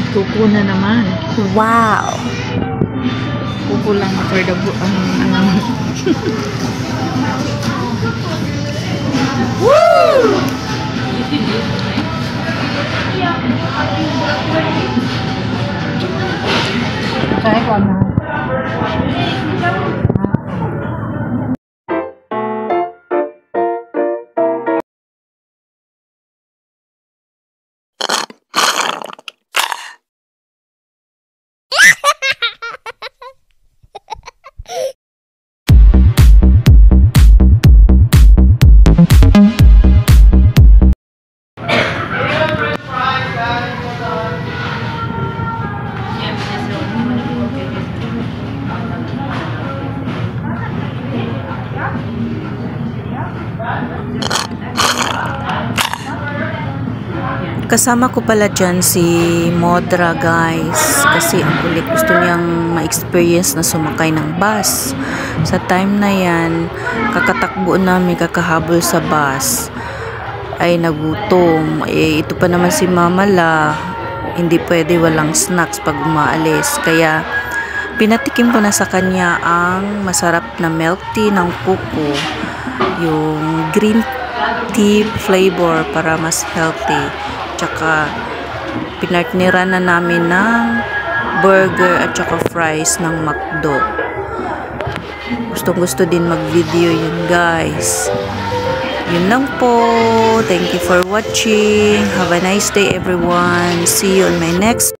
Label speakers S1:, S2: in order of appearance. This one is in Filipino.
S1: Kuko na naman.
S2: Wow!
S1: Kuko lang for the ano.
S2: Woo!
S1: Kaya ko na.
S2: Kasama ko pala dyan si Modra, guys, kasi ang kulit, gusto niyang ma-experience na sumakay ng bus. Sa time na yan, kakatakbo namin, kakahabol sa bus, ay nagutom. Ito pa naman si Mama La, hindi pwede walang snacks pag umaalis, kaya pinatikim ko na sa kanya ang masarap na milk tea ng Kuko, yung green tea flavor para mas healthy. Tsaka pinartnera na namin ng burger at tsaka fries ng McDo. Gustong-gusto din mag-video yun, guys. Yun lang po. Thank you for watching. Have a nice day, everyone. See you on my next